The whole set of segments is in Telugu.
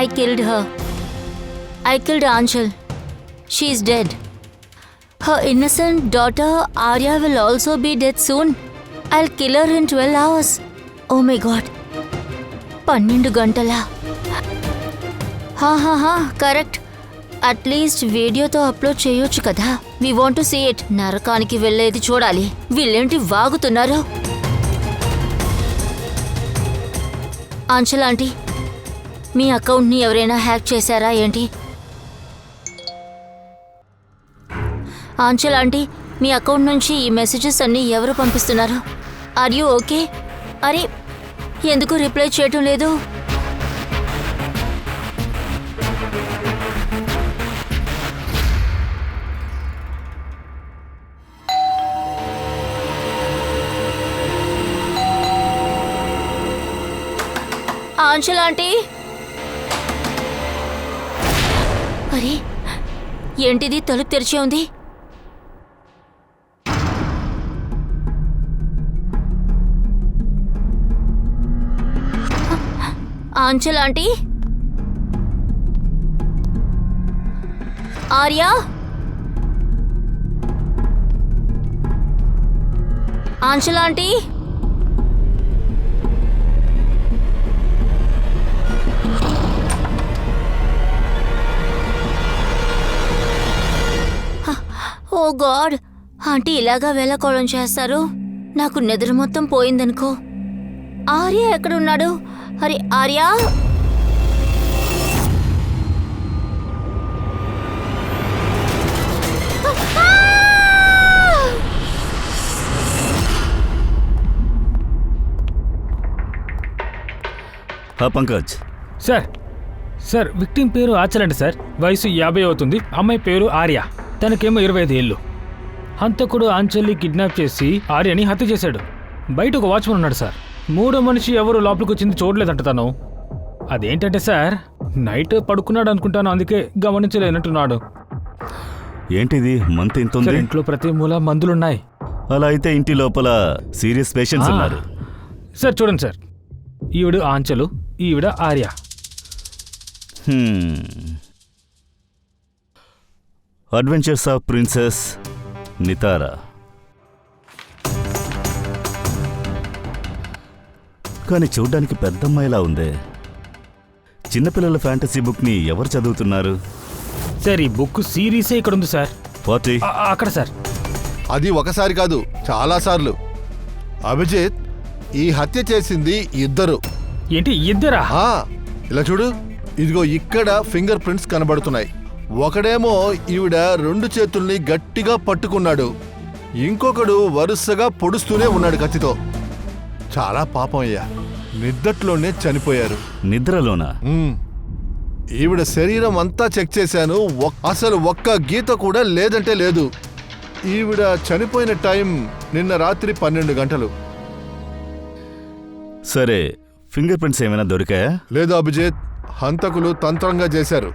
I killed her. I killed Anchal. She is dead. Her innocent daughter Arya will also be dead soon. I'll kill her in 12 hours. Oh my god. 12 గంటలా? హా కరెక్ట్. అట్లీస్ట్ వీడియోతో అప్లోడ్ చేయొచ్చు కదా. We want to see it. నరకానికి వెళ్ళేది చూడాలి. వీళ్ళేంటి వాగుతున్నారు? ఆంచల్ ఆంటీ, మీ అకౌంట్ని ఎవరైనా హ్యాక్ చేశారా ఏంటి? ఆంచల్ ఆంటీ, మీ అకౌంట్ నుంచి ఈ మెసేజెస్ అన్నీ ఎవరు పంపిస్తున్నారు? Are you okay? అరే, ఎందుకు రిప్లై చేయటం లేదు? ఆంచల్ ఆంటీ, అరే ఏంటిది తలుపు తెరిచే ఉంది? ఆంచల్ ఆంటీ, ఆర్యా, ఆంచల్ ఆంటీ, ఓ గాడ్, ఆంటీ ఇలాగా వేళకోళం చేస్తారు? నాకు నిద్ర మొత్తం పోయిందనుకో. ఆర్య ఎక్కడున్నాడు? అరే ఆర్య, పంకజ్. సార్ విక్టిమ్ పేరు ఆచలండి సార్. వయసు 50 అవుతుంది. అమ్మాయి పేరు ఆర్య, తనకేమో 25 ఏళ్ళు. హంతకుడు ఆంచల్ని కిడ్నాప్ చేసి ఆర్యని హత్య చేశాడు. బయట ఒక వాచ్మన్ ఉన్నాడు సార్. మూడో మనిషి ఎవరు లోపలికి వచ్చింది చూడలేదంట తను. అదేంటంటే సార్, నైట్ పడుకున్నాడు అనుకుంటాను, అందుకే గమనించలేనట్టున్నాడు. ఏంటిది మంత్ ఇంత? ఇంట్లో ప్రతి మూల మందులున్నాయి. అలా అయితే ఇంటి లోపల సీరియస్ పేషెంట్స్ ఉన్నారు. సార్ చూడండి సార్, ఈవిడ ఆంచలు, ఈవిడ Arya. Adventures of princess Nitara. కానీ చూడ్డానికి పెద్దమ్మాయిలా ఉందే. చిన్నపిల్లల ఫ్యాంటసీ బుక్ని ఎవరు చదువుతున్నారు? సార్ ఈ బుక్ సిరీసే ఇక్కడ ఉంది సార్. 40 అక్కడ సార్. అది ఒకసారి కాదు, చాలాసార్లు. అభిజిత్, ఈ హత్య చేసింది ఇద్దరు. ఏంటి ఇద్దరా? ఇలా చూడు, ఇదిగో ఇక్కడ ఫింగర్ ప్రింట్స్ కనబడుతున్నాయి. ఒకడేమో ఈవిడ 2 చేతుల్ని గట్టిగా పట్టుకున్నాడు, ఇంకొకడు వరుసగా పొడుస్తూనే ఉన్నాడు కత్తితో. చాలా పాపం అయ్యా, నిద్దట్లోనే చనిపోయారు. నిద్రలోనా? ఈవిడ శరీరం అంతా చెక్ చేశాను, అసలు ఒక్క గీత కూడా లేదంటే లేదు. ఈవిడ చనిపోయిన టైం నిన్న రాత్రి 12 గంటలు. సరే, ఫింగర్ ప్రింట్స్ ఏమైనా దొరికాయా? లేదు అభిజిత్, హంతకులు తంత్రంగా చేశారు.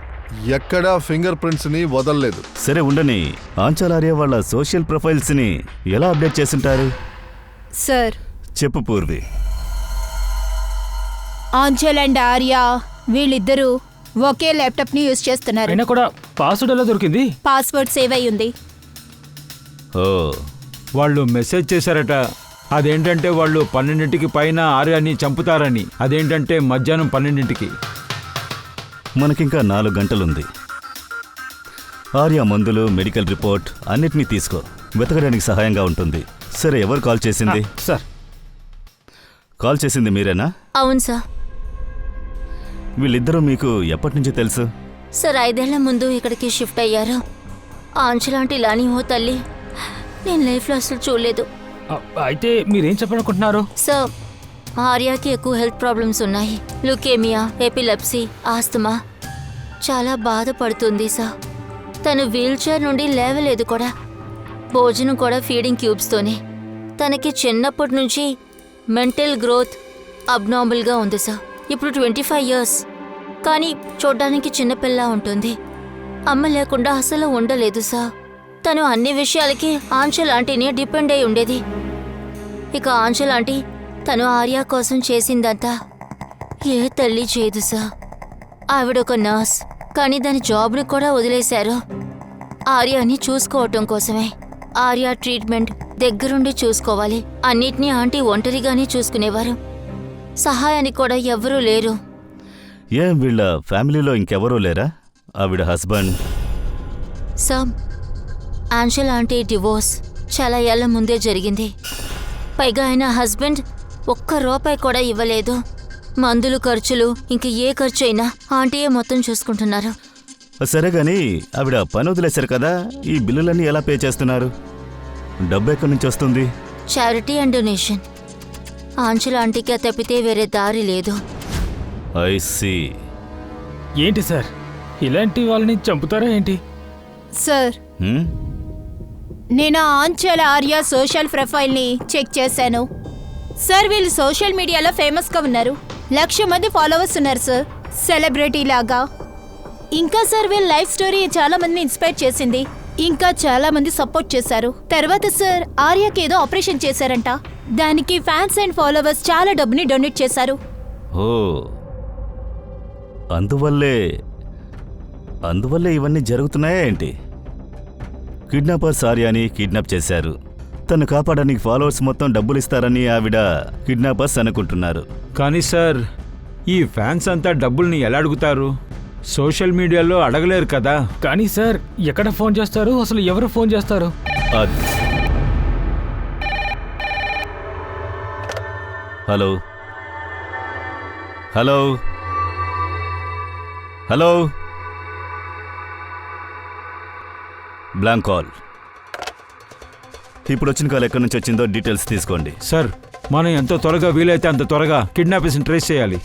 ఎక్కడా ఫింగర్ ప్రింట్స్ ని వదలలేదు. సరే ఉండని, ఆంచల్ ఆర్య వాళ్ళ సోషల్ ప్రొఫైల్స్ ని ఎలా అప్డేట్ చేస్తుంటారు? సార్ చెప్పు పూర్వి. ఆంచల్ అండ్ ఆర్య వీళ్ళిద్దరూ ఒకే ల్యాప్టాప్ ని యూజ్ చేస్తున్నారు. అయినా కూడా పాస్వర్డ్ ఎలా దొరికింది? పాస్వర్డ్ సేవ్ అయి ఉంది. ఓ, వాళ్ళు మెసేజ్ చేశారట. అదేంటంటే వాళ్ళు 12ంటికి పైన ఆర్యాని చంపుతారని. అదేంటంటే మధ్యాహ్నం 12ంటికి. మనకింకా 4 గంటలుంది. ఆర్య మందులు, మెడికల్ రిపోర్ట్ అన్నిటినీ తీసుకో, వెతకడానికి సహాయంగా ఉంటుంది. సరే, ఎవరు కాల్ చేసింది? సార్ కాల్ చేసింది మీరేనా? అవును సార్. వీళ్ళిద్దరూ మీకు ఎప్పటి నుంచి తెలుసు? సార్ 5 ఏళ్ల ముందు ఇక్కడికి షిఫ్ట్ అయ్యారు. ఆంచలాంటి లాని ఓ తల్లి నేను లైఫ్లో అసలు చూడలేదు. అయితే మీరేం చెప్పాలనుకుంటున్నారు? సార్, ఆర్యాకి ఎక్కువ హెల్త్ ప్రాబ్లమ్స్ ఉన్నాయి. Leukaemia, epilepsy, asthma. చాలా బాధపడుతుంది సార్. తను వీల్ చైర్ నుండి లేవలేదు కూడా. భోజనం కూడా ఫీడింగ్ ట్యూబ్స్తోనే. తనకి చిన్నప్పటి నుంచి మెంటల్ గ్రోత్ అబ్నార్మల్గా ఉంది సార్. ఇప్పుడు 25 ఇయర్స్, కానీ చూడ్డానికి చిన్నపిల్ల ఉంటుంది. అమ్మ లేకుండా అసలు ఉండలేదు సార్. తను అన్ని విషయాలకి ఆంచల్ ఆంటీని డిపెండ్ అయి ఉండేది. ఇక ఆంచల్ ఆంటీ తను ఆర్య కోసం చేసిందంతా ఏ తల్లి చేయదు సార్. ఆవిడ ఒక నర్స్, కానీ దాని జాబ్ని కూడా వదిలేశారు ఆర్యాని చూసుకోవటం కోసమే. ఆర్య ట్రీట్మెంట్ దగ్గరుండి చూసుకోవాలి. అన్నిటినీ ఆంటీ ఒంటరిగానే చూసుకునేవారు. సహాయానికి కూడా ఎవ్వరూ లేరు. ఏం వీళ్ళ ఫ్యామిలీలో ఇంకెవరూ లేరా? ఆవిడ husband? Some Anjal aunty divorce చాలా ఏళ్ల ముందే జరిగింది. పైగా ఆయన హస్బెండ్ ఒక్క రూపాయి కూడా ఇవ్వలేదు. మందులు ఖర్చులు ఇంక ఏ ఖర్చు అయినా ఆంటీయే మొత్తం చూసుకుంటున్నారు. సరే గాని ఆవిడ పని వదిలేశారు కదా, ఈ బిల్లులన్నీ ఎలా పే చేస్తున్నారు? డబ్బు ఎక్కడి నుంచి వస్తుంది? Charity and donation. ఆంజల్ ఆంటీకి తప్పితే వేరే దారి లేదు. I see. ఏంటి సార్, ఇలాంటి వాళ్ళని చంపుతారా ఏంటి? సార్, నేను ఆంచల్ ఆర్య సోషల్ ప్రొఫైల్ని చెక్ చేశాను. సార్, వీళ్ళు సోషల్ మీడియాలో ఫేమస్గా ఉన్నారు. 1,00,000 మంది ఫాలోవర్స్ ఉన్నారు సార్, సెలబ్రిటీ లాగా. ఇంకా సార్, వీళ్ళ లైఫ్ స్టోరీ చాలా మందిని ఇన్స్పైర్ చేసింది. ఇంకా చాలా మంది సపోర్ట్ చేశారు. తర్వాత సార్, ఆర్యకి ఏదో ఆపరేషన్ చేశారంట. దానికి ఫ్యాన్స్ అండ్ ఫాలోవర్స్ చాలా డబ్బుని డొనేట్ చేశారు. ఓ, అందువల్లే ఇవన్నీ జరుగుతున్నాయా ఏంటి? కిడ్నాపర్స్ ఆర్యాని కిడ్నాప్ చేశారు. తను కాపాడడానికి ఫాలోవర్స్ మొత్తం డబ్బులు ఇస్తారని ఆవిడ కిడ్నాపర్స్ అనుకుంటున్నారు. కానీ సార్, ఈ ఫ్యాన్స్ అంతా డబ్బుల్ని ఎలా అడుగుతారు? సోషల్ మీడియాలో అడగలేరు కదా. కానీ సార్, ఎక్కడ ఫోన్ చేస్తారు? అసలు ఎవరు ఫోన్ చేస్తారు? Hello hello hello, blank call. ఇప్పుడు వచ్చిన కాల్ ఎక్కడి నుంచి వచ్చిందో డీటెయిల్స్ తీసుకోండి. సార్, మనం ఎంత త్వరగా వీలైతే అంత త్వరగా కిడ్నాపర్స్ని ట్రేస్ చేయాలి.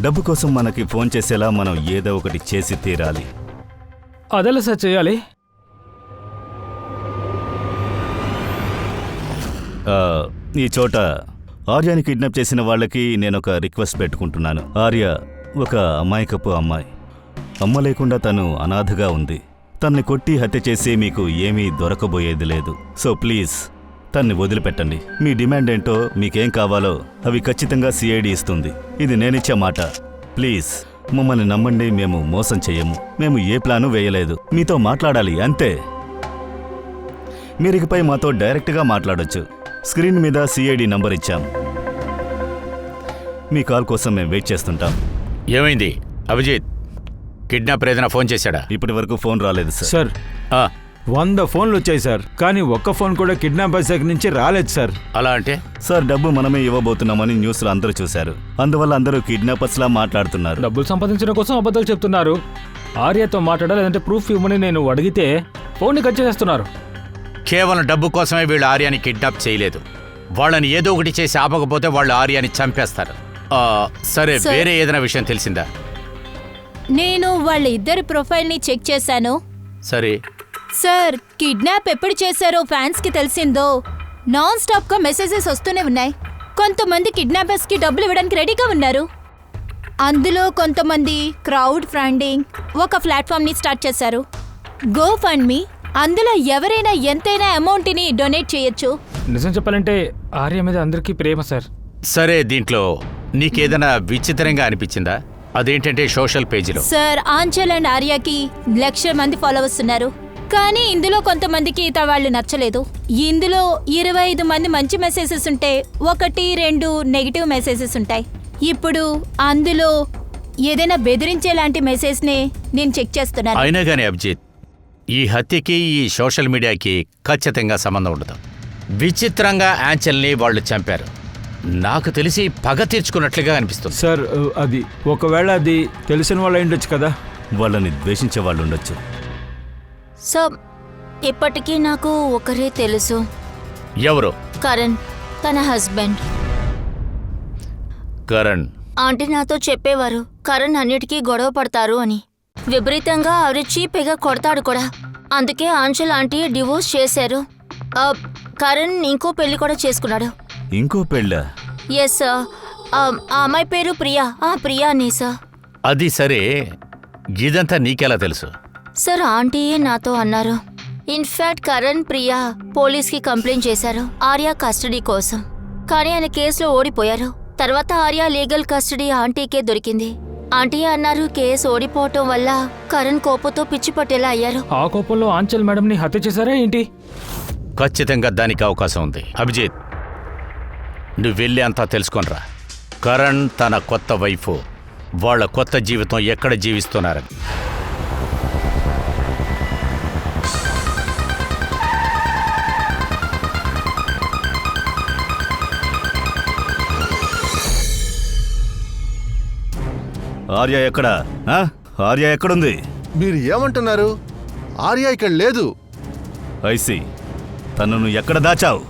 డబ్బు కోసం మనకి ఫోన్ చేసేలా మనం ఏదో ఒకటి చేసి తీరాలి. అదెలా సార్ చేయాలి? ఈ చోట ఆర్యాని కిడ్నాప్ చేసిన వాళ్ళకి నేను ఒక రిక్వెస్ట్ పెట్టుకుంటున్నాను. ఆర్య ఒక అమాయకపు అమ్మాయి. అమ్మ లేకుండా తను అనాథగా ఉంది. తన్ని కొట్టి హత్య చేసి మీకు ఏమీ దొరకబోయేది లేదు. సో ప్లీజ్ తన్ని వదిలిపెట్టండి. మీ డిమాండ్ ఏంటో, మీకేం కావాలో అవి ఖచ్చితంగా సిఐడి ఇస్తుంది. ఇది నేనిచ్చే మాట. ప్లీజ్ మమ్మల్ని నమ్మండి. మేము మోసం చెయ్యము. మేము ఏ ప్లాను వేయలేదు. మీతో మాట్లాడాలి అంతే. మీరికపై మాతో డైరెక్ట్గా మాట్లాడొచ్చు. స్క్రీన్ మీద సిఐడి నంబర్ ఇచ్చాం. మీ కాల్ కోసం మేము వెయిట్ చేస్తుంటాం. ఏమైంది అభిజిత్? కిడ్నాపర్ ఏదైనా ఫోన్ చేశాడా? ఇప్పటి వరకు ఫోన్ రాలేదు సార్. సార్, 100 ఫోన్లు వచ్చాయి సార్, కానీ ఒక్క ఫోన్ కూడా కిడ్నాపర్స్ దగ్గర నుంచి రాలేదు సార్. అలా అంటే? సార్, డబ్బు మనమే ఇవ్వబోతున్నామని న్యూస్లో అందరూ చూశారు. అందువల్ల అందరూ కిడ్నాపర్స్లా మాట్లాడుతున్నారు. డబ్బులు సంపాదించడం కోసం అబద్ధాలు చెప్తున్నారు. ఆర్యతో మాట్లాడాలి, లేదంటే ప్రూఫ్ ఇవ్వమని నేను అడిగితే ఫోన్ని కట్ చేసేస్తున్నారు. కేవలం డబ్బు కోసమే వీళ్ళు ఆర్యాని కిడ్నాప్ చేయలేదు. వాళ్ళని ఏదో ఒకటి చేసి ఆపకపోతే వాళ్ళు ఆర్యాని చంపేస్తారు. సరే, వేరే ఏదైనా విషయం తెలిసిందా? నేను వాళ్ళ ఇద్దరి ప్రొఫైల్ని చెక్ చేశాను. సరే సార్, కిడ్నాప్ ఎప్పుడు చేశారో ఫ్యాన్స్కి తెలిసిందో నాన్ స్టాప్గా మెసేజెస్ వస్తూనే ఉన్నాయి. కొంతమంది కిడ్నాపర్స్కి డబ్బులు ఇవ్వడానికి రెడీగా ఉన్నారు. అందులో కొంతమంది క్రౌడ్ ఫండింగ్ ఒక ప్లాట్ఫామ్ని స్టార్ట్ చేశారు, గో ఫండ్ మీ. అందులో ఎవరైనా ఎంతైనా అమౌంట్ని డొనేట్ చేయొచ్చు. నిజం చెప్పాలంటే ఆర్య మీద అందరికీ ప్రేమ సార్. సరే, దీంట్లో నీకేదైనా విచిత్రంగా అనిపించిందా? అదేంటంటే సోషల్ పేజీలో సార్, ఆంచల్ అండ్ ఆర్యాకి 1,00,000 మంది ఫాలోవర్స్ ఉన్నారు. కానీ ఇందులో కొంతమందికి వాళ్ళు నచ్చలేదు. ఇందులో 25 మంది మంచి మెసేజెస్ ఉంటే 1-2 నెగిటివ్ మెసేజెస్ ఉంటాయి. ఇప్పుడు అందులో ఏదైనా బెదిరించేలాంటి మెసేజ్నే నేను చెక్ చేస్తున్నాను. అయినా కానీ అభిజిత్, ఈ హత్యకి ఈ సోషల్ మీడియాకి ఖచ్చితంగా సంబంధం ఉండదు. విచిత్రంగా యాంచల్ని వాళ్ళు చంపారు. నాకు తెలిసి పగ తీర్చుకున్నట్లుగా అనిపిస్తుంది. సార్, అది ఒకవేళ అది తెలిసిన వాళ్ళు అయిండొచ్చు కదా. వాళ్ళని ద్వేషించే వాళ్ళు ఉండొచ్చు. సో ఇప్పటికీ నాకు ఒకరే తెలుసు. ఎవరు? కరణ్, తన హస్బెండ్. కరణ్? ఆంటీ నాతో చెప్పేవారు కరణ్ అన్నిటికీ గొడవ పడతారు అని. విపరీతంగా అరిచి పెగ కొడతాడు కూడా. అందుకే ఆంచల్ ఆంటీ డివోర్స్ చేశారు. కరణ్ ఇంకో పెళ్లి కూడా చేసుకున్నాడు. ఇంకో పెళ్ళా? Yes sir. ఆ అమ్మాయి పేరు ప్రియా. ప్రియా అని సార్. అది సరే, ఇదంతా నీకెలా తెలుసు? సార్, ఆంటీయే నాతో అన్నారు. ఇన్ఫాక్ట్ కరణ్, ప్రియా పోలీస్కి కంప్లైంట్ చేశారు ఆర్య కస్టడీ కోసం. కానీ ఆయన కేసులో ఓడిపోయారు. తర్వాత ఆర్య లీగల్ కస్టడీ ఆంటీకే దొరికింది. ఆంటీ అన్నారు కేసు ఓడిపోవటం వల్ల కరణ్ కోపంతో పిచ్చి పట్టేలా అయ్యారు. ఆ కోపంలో ఆంచల్ మేడంని హత్య చేశారా ఏంటి? ఖచ్చితంగా దానికి అవకాశం ఉంది. అభిజిత్, నువ్వు వెళ్ళి అంతా తెలుసుకొనిరా. కరణ్, తన కొత్త వైఫ్, వాళ్ళ కొత్త జీవితం ఎక్కడ జీవిస్తున్నారని. ఆర్య ఎక్కడా? ఆర్య ఎక్కడుంది? మీరు ఏమంటున్నారు? ఆర్య ఇక్కడ లేదు. ఐసి, తనను ఎక్కడ దాచావు?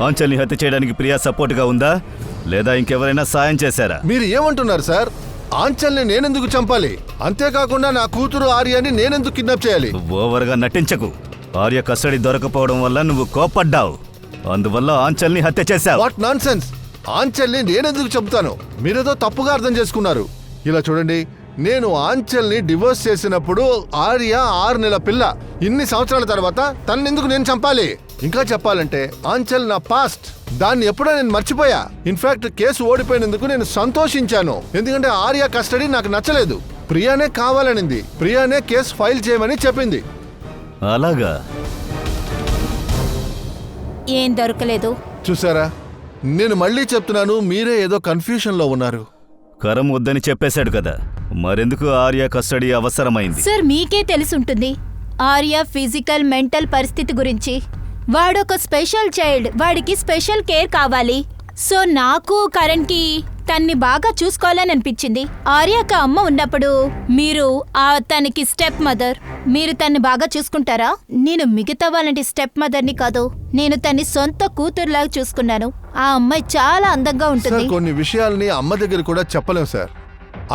ఆంచల్ని హత్య చేయడానికి ప్రియా సపోర్ట్గా ఉందా లేదా ఇంకెవరైనా సాయం చేశారా? మీరు ఏమంటున్నారు సార్? ఆంచల్ని నేనెందుకు చంపాలి? అంతేకాకుండా నా కూతురు ఆర్యని నేనెందుకు కిడ్నాప్ చేయాలి? ఓవర్గా నటించకు. ఆర్య కస్టడీ దొరకపోవడం వల్ల నువ్వు కోపడ్డావు, అందువల్ల ఆంచల్ని హత్య చేశావు. What non sense! ఆంచల్ని నేనెందుకు చెబుతాను? మీరేదో తప్పుగా అర్థం చేసుకున్నారు. ఇలా చూడండి, నేను ఆంచల్ని డివోర్స్ చేసినప్పుడు ఆర్య 6 నెలల పిల్ల. ఇన్ని సంవత్సరాల తర్వాత తన్నెందుకు నేను చంపాలి? ఇంకా చెప్పాలంటే ఆంచల్ నా పాస్ట్. దాన్ని ఎప్పుడో నేను మర్చిపోయా. ఇన్ఫాక్ట్ కేసు ఓడిపోయినందుకు నేను సంతోషించాను, ఎందుకంటే ఆర్య కస్టడీ నాకు నచ్చలేదు. ప్రియానే కావాలనింది, ప్రియానే కేసు ఫైల్ చేయమని చెప్పింది. అలాగా? ఏం దొరకలేదు. చూసారా, నేను మళ్ళీ చెప్తున్నాను, మీరే ఏదో కన్ఫ్యూషన్లో ఉన్నారు. కరం వద్దని చెప్పేశాడు కదా, మరెందుకు ఆర్య కస్టడీ అవసరమైంది? సార్ మీకే తెలుసుంటుంది ఆర్య ఫిజికల్ మెంటల్ పరిస్థితి గురించి. వాడొక స్పెషల్ చైల్డ్, వాడికి స్పెషల్ కేర్ కావాలి. సో నాకు కరణ్కి తన్ని బాగా చూసుకోవాలని అనిపించింది. ఆర్యకు అమ్మ ఉన్నప్పుడు మీరు తనకి స్టెప్ మదర్. మీరు తన్ని బాగా చూసుకుంటారా? నేను మిగతా వాళ్ళంటి స్టెప్ మదర్ని కాదు, నేను తన్ని సొంత కూతురులాగా చూసుకున్నాను. ఆ అమ్మాయి చాలా అందంగా సార్, ఉంటుంది. కొన్ని విషయాల్ని అమ్మ దగ్గర కూడా చెప్పలేం సార్.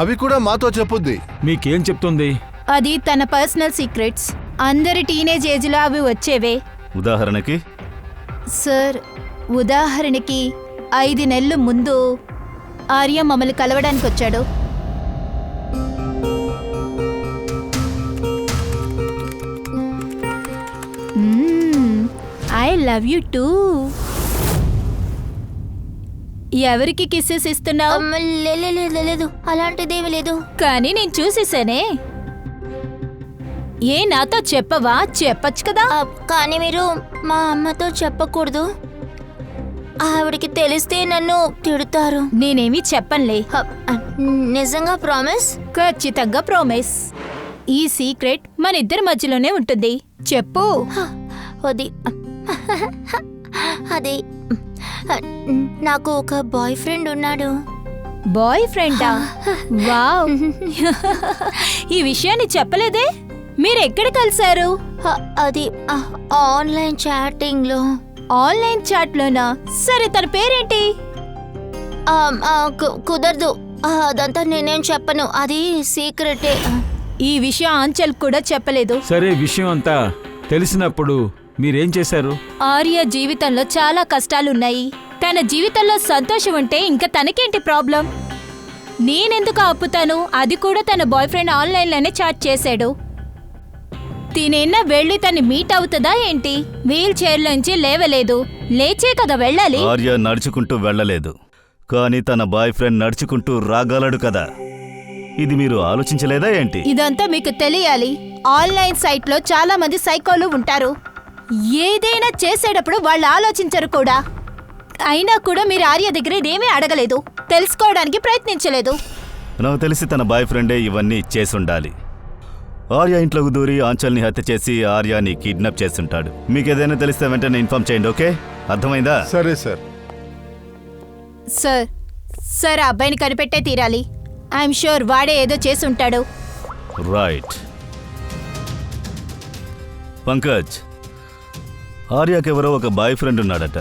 అవి కూడా మాతో చెప్పుద్ది. మీకేం చెప్తుంది? అది తన పర్సనల్ సీక్రెట్స్. అందరి టీనేజ్ ఏజ్లో అవి వచ్చేవే. ఉదాహరణకి? సార్, ఉదాహరణకి 5 నెలలు ముందు ఆర్య మమ్మల్ని కలవడానికి వచ్చాడు. I love you two. ఎవరికి కిస్సెస్ ఇస్తున్నావు? లేదు, అలాంటిదేమీ లేదు. కానీ నేను చూసేసానే. ఏ నాతో చెప్పవా? చెప్పచ్చు కదా. కానీ మీరు మా అమ్మతో చెప్పకూడదు, ఆవిడికి తెలిస్తే నన్ను తిడతారు. నేనేమీ చెప్పనులే. నిజంగా ప్రామిస్? ఖచ్చితంగా ప్రామిస్. ఈ సీక్రెట్ మన ఇద్దరి మధ్యలోనే ఉంటుంది. చెప్పు. అది నాకు ఒక బాయ్ ఫ్రెండ్ ఉన్నాడు. బాయ్ ఫ్రెండా? వావ్. ఈ విషయాన్ని చెప్పలేదే. మీరెక్కడ కలిశారు? అది ఆన్లైన్ చాటింగ్ లో. ఆన్లైన్ చాట్లోనా? సరే, తన పేరేంటి? కుదరదు, అదంతా నేనేం చెప్పను, అది సీక్రెటే. ఈ విషయం ఆంచల్ కూడా చెప్పలేదు. సరే, విషయం అంతా తెలిసినప్పుడు మీరేం చేశారు? ఆర్య జీవితంలో చాలా కష్టాలున్నాయి. తన జీవితంలో సంతోషం ఉంటే ఇంకా తనకేంటి ప్రాబ్లం? నేనెందుకు ఆపుతాను? అది కూడా తన బాయ్ ఫ్రెండ్ ఆన్లైన్లోనే చాట్ చేశాడు. తినేనా వెళ్ళి తన్ని మీట్ అవుతుందా ఏంటి? వీల్ చైర్లోంచి లేవలేదు, లేచే కదా వెళ్ళాలి. ఆర్య నడుచుకుంటూ వెళ్ళలేదు, కానీ తన బాయ్ ఫ్రెండ్ నడుచుకుంటూ రాగలడు కదా. ఇది మీరు ఆలోచించలేదా ఏంటి? ఇదంతా మీకు తెలియాలి. ఆన్లైన్ సైట్లో చాలా మంది సైకోలు ఉంటారు. ఏదైనా చేసేటప్పుడు వాళ్ళు ఆలోచించరు కూడా. అయినా కూడా మీరు ఆర్య దగ్గర ఇదేమీ అడగలేదు, తెలుసుకోవడానికి ప్రయత్నించలేదు. నాకు తెలిసి తన బాయ్ ఫ్రెండే ఇవన్నీ చేసుండాలి. ఆర్య ఇంట్లోకి దూరి ఆంచల్ని హత్య చేసి ఆర్యాని కిడ్నాప్ చేస్తుంటాడు. మీకు ఏదైనా తెలిస్తే వెంటనే ఇన్ఫార్మ్ చేయండి, ఓకే? అర్థమైందా? సరే సార్. సార్, ఆ అబ్బాయిని కనిపెట్టే తీరాలి. ఐఎమ్ షూర్ వాడే ఏదో చేసి ఉంటాడు. రైట్. పంకజ్, ఆర్యాకెవరో ఒక బాయ్ ఫ్రెండ్ ఉన్నాడట.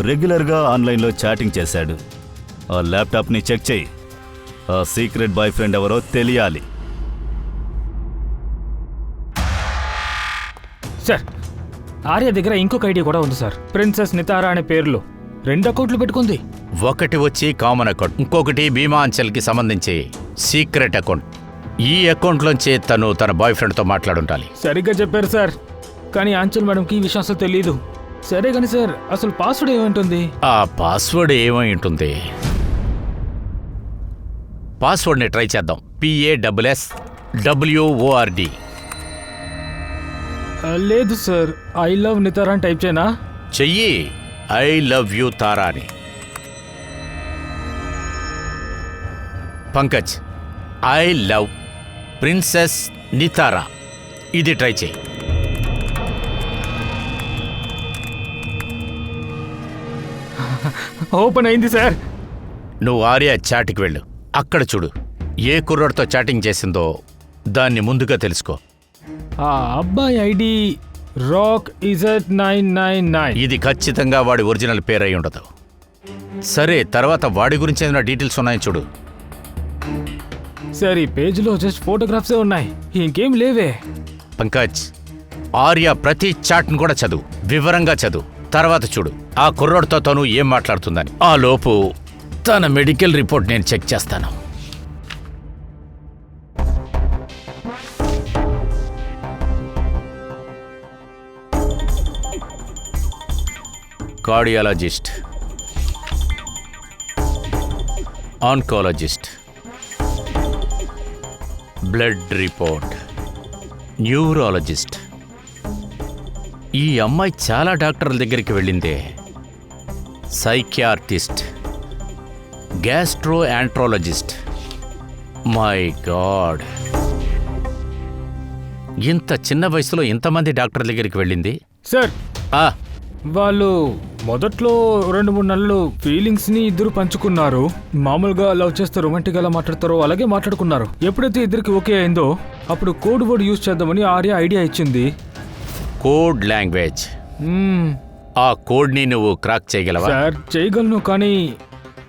రెగ్యులర్గా ఆన్లైన్లో చాటింగ్ చేశాడు. ఆ ల్యాప్టాప్ని చెక్ చేయి. ఆ సీక్రెట్ బాయ్ ఫ్రెండ్ ఎవరో తెలియాలి. సార్, ఆర్య దగ్గర ఇంకొక ఐడియా కూడా ఉంది సార్. ప్రిన్సెస్ నితారా అనే పేరులో 2 అకౌంట్లు పెట్టుకుంది. ఒకటి వచ్చి కామన్ అకౌంట్, ఇంకొకటి భీమా అంచెల్కి సంబంధించి సీక్రెట్ అకౌంట్. ఈ అకౌంట్లోంచే తను తన బాయ్ ఫ్రెండ్తో మాట్లాడుంటాలి. సరిగ్గా చెప్పారు సార్, కానీ ఆంచల్ మేడంకి ఈ విషయం అసలు తెలీదు. సరే కానీ సార్, అసలు పాస్వర్డ్ ఏమంటుంది? ఆ పాస్వర్డ్ ఏమై ఉంటుంది? పాస్వర్డ్ని ట్రై చేద్దాం. PASSWORD. లేదు సార్, ఐ లవ్ నితారా అని టైప్ చేయనా? చెయ్యి ఐ లవ్ యూ తారా అని. పంకజ్, ఐ లవ్ ప్రిన్సెస్ నితారా, ఇది ట్రై చెయ్యి. ఓపెన్ అయింది సార్. నువ్వు ఆర్య చాట్కి వెళ్ళు. అక్కడ చూడు, ఏ కుర్రాడితో చాటింగ్ చేసిందో దాన్ని ముందుగా తెలుసుకో. ఆ అబ్బాయి ఐడి రాక్ ఇజెట్ 999. ఇది ఖచ్చితంగా వాడి ఒరిజినల్ పేరై ఉండదు. సరే, తర్వాత వాడి గురించి ఏదైనా డీటెయిల్స్ ఉన్నాయని చూడు. సార్, ఈ పేజ్లో జస్ట్ ఫోటోగ్రాఫ్సే ఉన్నాయి, ఇంకేం లేవే. పంకజ్, ఆర్య ప్రతి చాట్ను కూడా చదువు, వివరంగా చదువు. తర్వాత చూడు ఆ కుర్రాడితో తను ఏం మాట్లాడుతుందని. ఆ లోపు తన మెడికల్ రిపోర్ట్ నేను చెక్ చేస్తాను. Cardiologist, oncologist, blood report, neurologist. ఈ అమ్మాయి చాలా డాక్టర్ల దగ్గరికి వెళ్ళిందే. Psychiatrist, gastroenterologist. My god, ఇంత చిన్న వయసులో ఇంతమంది డాక్టర్ల దగ్గరికి వెళ్ళింది. సార్, ఆ, వాళ్ళు మొదట్లో 2-3 నెలలు ఫీలింగ్స్ని ఇద్దరు పంచుకున్నారు. మామూలుగా లవ్ చేస్తే రొమాంటిక్ ఎలా మాట్లాడతారో అలాగే మాట్లాడుకున్నారు. ఎప్పుడైతే ఇద్దరికి ఓకే అయిందో అప్పుడు కోడ్ వర్డ్ యూజ్ చేద్దామని ఆర్య ఐడియా ఇచ్చింది. Code language. ఆ కోడ్ని నువ్వు క్రాక్ చేయగలవా? సార్, చేయగలను, కానీ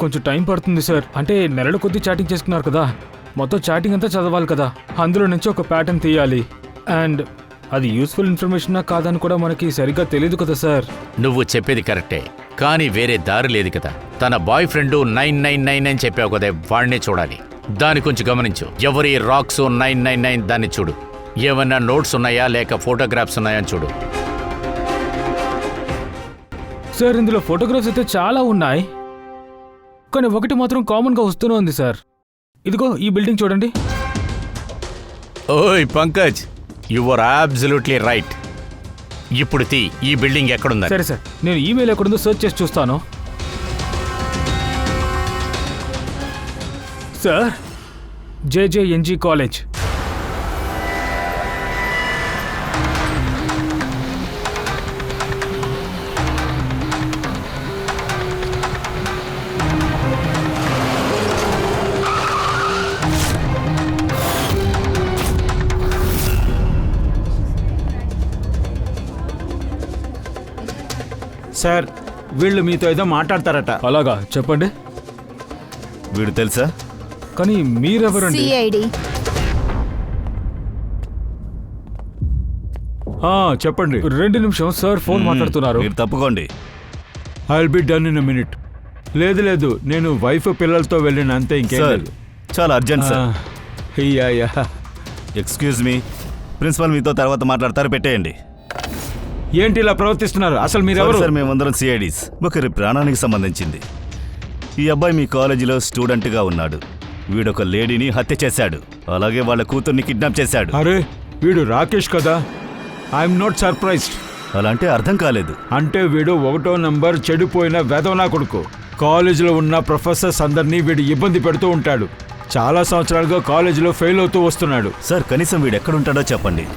కొంచెం టైం పడుతుంది సార్. అంటే నెలల కొద్దీ చాటింగ్ చేసుకున్నారు కదా, మొత్తం చాటింగ్ అంతా చదవాలి కదా, అందులో నుంచి ఒక ప్యాటర్న్ తీయాలి. అండ్ అది యూస్ఫుల్ ఇన్ఫర్మేషనా కాదని కూడా మనకి సరిగ్గా తెలియదు కదా సార్. నువ్వు చెప్పేది కరెక్టే, కానీ వేరే దారి లేదు కదా. తన బాయ్ ఫ్రెండ్ 999 అని చెప్పావు కదా, వాడినే చూడాలి. దాన్ని కొంచెం గమనించు. ఎవరి రాక్స్ 999 దాన్ని చూడు. ఏమన్నా నోట్స్ ఉన్నాయా లేక ఫోటోగ్రాఫ్స్ ఉన్నాయా అని చూడు. సార్, ఇందులో ఫోటోగ్రాఫ్స్ అయితే చాలా ఉన్నాయి, కానీ ఒకటి మాత్రం కామన్గా వస్తూనే ఉంది సార్. ఇదిగో ఈ బిల్డింగ్ చూడండి. ఓయ్ Pankaj, you are absolutely right. ఇప్పుడు ఈ బిల్డింగ్ ఎక్కడుందా? సరే సార్, నేను ఈమెయిల్ ఎక్కడుందో సెర్చ్ చేసి చూస్తాను. Sir, JJNG college. సార్, వీళ్ళు మీతో ఏదో మాట్లాడతారట. అలాగా, చెప్పండి. వీడు తెలుసా? కానీ మీరెవరండి? సిఐడి. చెప్పండి. 2 నిమిషం సార్, ఫోన్ మాట్లాడుతున్నారు. మీరు తప్పుకోండి. I will be done in a minute. లేదు, నేను వైఫ్ పిల్లలతో వెళ్ళిన అంతే, ఇంకేం సార్, లేదు. చాలా urgent sir. Yeah. Excuse me, principal మీతో తర్వాత మాట్లాడతారు, పెట్టేయండి. ఏంటి ఇలా ప్రవర్తిస్తున్నారు? అసలు మీరెవరు? సార్, మేమందరం సిఐడీస్. ఒకరి ప్రాణానికి సంబంధించింది. ఈ అబ్బాయి మీ కాలేజీలో స్టూడెంట్గా ఉన్నాడు. వీడొక లేడీని హత్య చేశాడు, అలాగే వాళ్ళ కూతుర్ని కిడ్నాప్ చేశాడు. అరే, వీడు రాకేష్ కదా. I'm not surprised. అలా అంటే అర్థం కాలేదు. అంటే వీడు 1వ నంబర్ చెడిపోయిన వెధవనా కొడుకు. కాలేజీలో ఉన్న ప్రొఫెసర్స్ అందరినీ వీడు ఇబ్బంది పెడుతూ ఉంటాడు. చాలా సంవత్సరాలుగా కాలేజీలో ఫెయిల్ అవుతూ వస్తున్నాడు. సార్, కనీసం వీడు ఎక్కడుంటాడో చెప్పండి.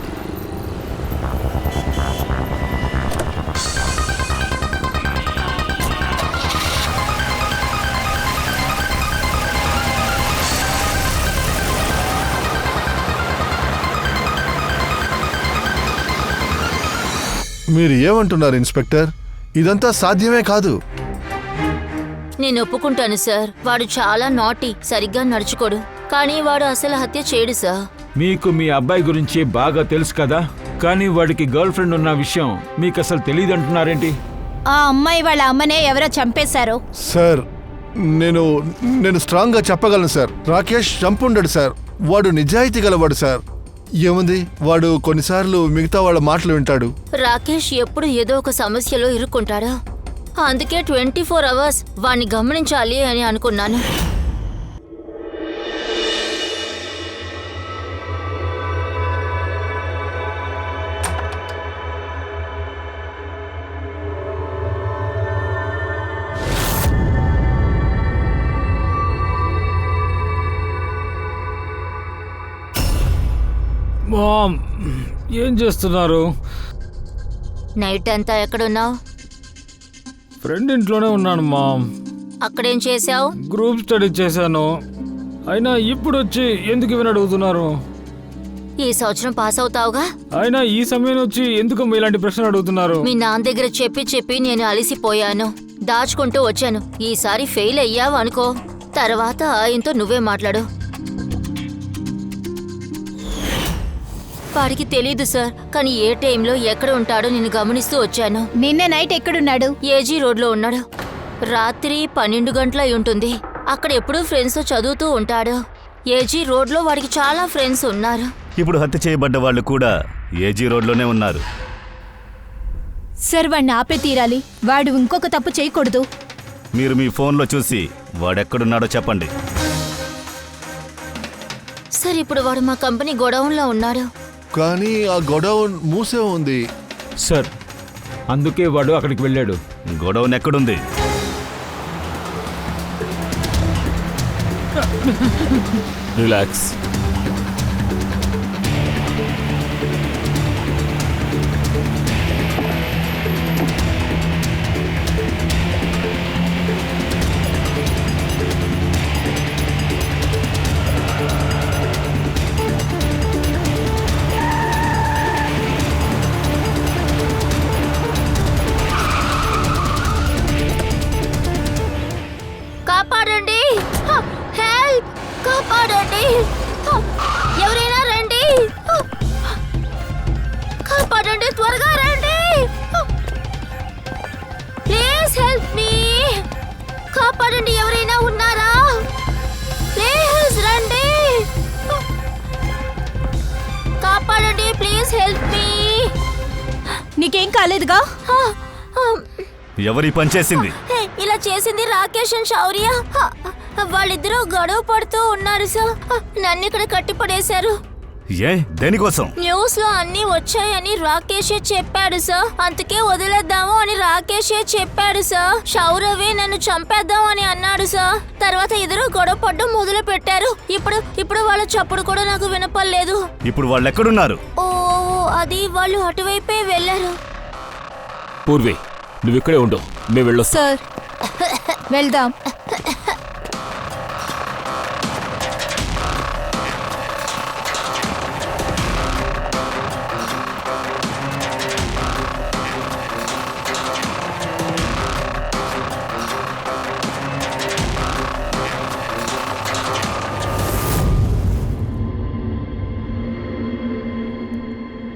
మీరు ఏమంటున్నారు ఇన్స్పెక్టర్? ఇదంతా సాధ్యమే కాదు. నేను ఒప్పుకుంటాను సార్, వాడు చాలా నాటీ, సరిగ్గా నడుచుకోడు. కానీ వాడు అసలు హత్య చేయడు సార్. మీకు మీ అబ్బాయి గురించి బాగా తెలుసు కదా, కానీ వాడికి గర్ల్ ఫ్రెండ్ ఉన్న విషయం మీకు అసలు తెలియదు అంటున్నారేంటి? ఆ అమ్మాయి వాళ్ళ అమ్మనే ఎవరో చంపేశారు. సార్, నేను స్ట్రాంగ్గా చెప్పగలను సార్. రాకేష్ చంపుండడు సార్. వాడు నిజాయితీ గలవాడు సార్. ఏముంది, వాడు కొన్నిసార్లు మిగతా వాళ్ళ మాటలు వింటాడు. రాకేష్ ఎప్పుడు ఏదో ఒక సమస్యలో ఇరుక్కుంటాడా, అందుకే 24 అవర్స్ వాణ్ణి గమనించాలి అని అనుకున్నాను. మామ్ ఏం చేస్తున్నారు? నైట్ అంతా ఎక్కడున్నావు? ఫ్రెండ్ ఇంట్లోనే ఉన్నాను మామ్. అక్కడేం చేసావు? గ్రూప్ స్టడీ చేశాను. అయినా ఇప్పుడు వచ్చి ఎందుకు ఇవన్నీ అడుగుతున్నారు? ఈ సంవత్సరం పాస్ అవుతావుగా? అయినా ఈ సమయం వచ్చి ఎందుకు ఇలాంటి ప్రశ్నలు అడుగుతున్నారు? మీ నాన్న దగ్గర చెప్పి చెప్పి నేను అలిసిపోయాను. దాచుకుంటూ వచ్చాను. ఈసారి ఫెయిల్ అయ్యావు అనుకో, తర్వాత ఆయనతో నువ్వే మాట్లాడు. వాడికి తెలీదు సార్, కానీ ఏ టైంలో ఎక్కడ ఉంటాడో నేను గమనిస్తూ వచ్చాను. నిన్న నైట్ ఎక్కడున్నాడు? ఏజీ రోడ్లో ఉన్నాడు. రాత్రి 12 గంటల అయి ఉంటుంది. అక్కడ ఎప్పుడూ ఫ్రెండ్స్తో చదువుతూ ఉంటాడు. ఏజీ రోడ్లో వాడికి చాలా ఫ్రెండ్స్ ఉన్నారు. ఇప్పుడు హత్య చేయబడ్డ వాళ్ళు కూడా ఏజీ రోడ్లోనే ఉన్నారు. సార్ వాడిని ఆపే తీరాలి. వాడు ఇంకొక తప్పు చేయకూడదు. మీరు మీ ఫోన్లో చూసి వాడెక్కడున్నాడో చెప్పండి. సార్ ఇప్పుడు వాడు మా కంపెనీ గోడౌన్లో ఉన్నాడు. కానీ ఆ గొడౌన్ మూసే ఉంది. సార్ అందుకే వాడు అక్కడికి వెళ్ళాడు. గొడౌన్ ఎక్కడుంది? రిలాక్స్. కాపాడండి! హెల్ప్! కాపాడండి! ఎవరైనా రండి! కాపాడండి! త్వరగా రండి! Please help me! కాపాడండి! ఎవరైనా ఉన్నారా? ప్లీజ్ రండి! కాపాడండి! Please help me! నీకేం కాలేదుగా? ఎవరి పని చేసింది? ఇలా చేసింది రాకేష్ అండ్ శౌర్య. వాళ్ళిద్దరూ గొడవ పడుతూ ఉన్నారు సార్. నన్ను ఇక్కడ కట్టిపడేశారు. ఏ దేనికోసం? న్యూస్ లో అన్ని వచ్చాయని రాకేషే చెప్పాడు సార్. అందుకే వదిలేద్దాము అని రాకేషే చెప్పాడు సార్. శౌరవే నన్ను చంపేద్దాం అని అన్నాడు సార్. తర్వాత ఇద్దరు గొడవ పడ్డం మొదలు పెట్టారు. ఇప్పుడు వాళ్ళ చప్పుడు కూడా నాకు వినపడలేదు. ఇప్పుడు వాళ్ళు ఎక్కడున్నారు? ఓ అది వాళ్ళు అటువైపే వెళ్ళారు. పూర్వి నువ్వు ఇక్కడే ఉండు, మేము వెళ్ళొస్తాం. సార్ వెళ్దాం.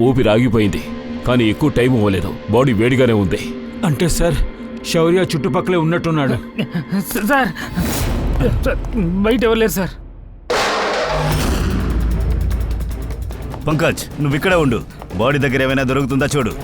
ఊపిరి ఆగిపోయింది, కానీ ఎక్కువ టైం ఇవ్వలేదు. బాడీ వేడిగానే ఉంది. అంటే సార్ శౌర్య చుట్టుపక్కలే ఉన్నట్టున్నాడు. సార్ బయట ఎవరు లేరు సార్. పంకజ్ నువ్వు ఇక్కడే ఉండు. బాడీ దగ్గర ఏమైనా దొరుకుతుందా చూడు.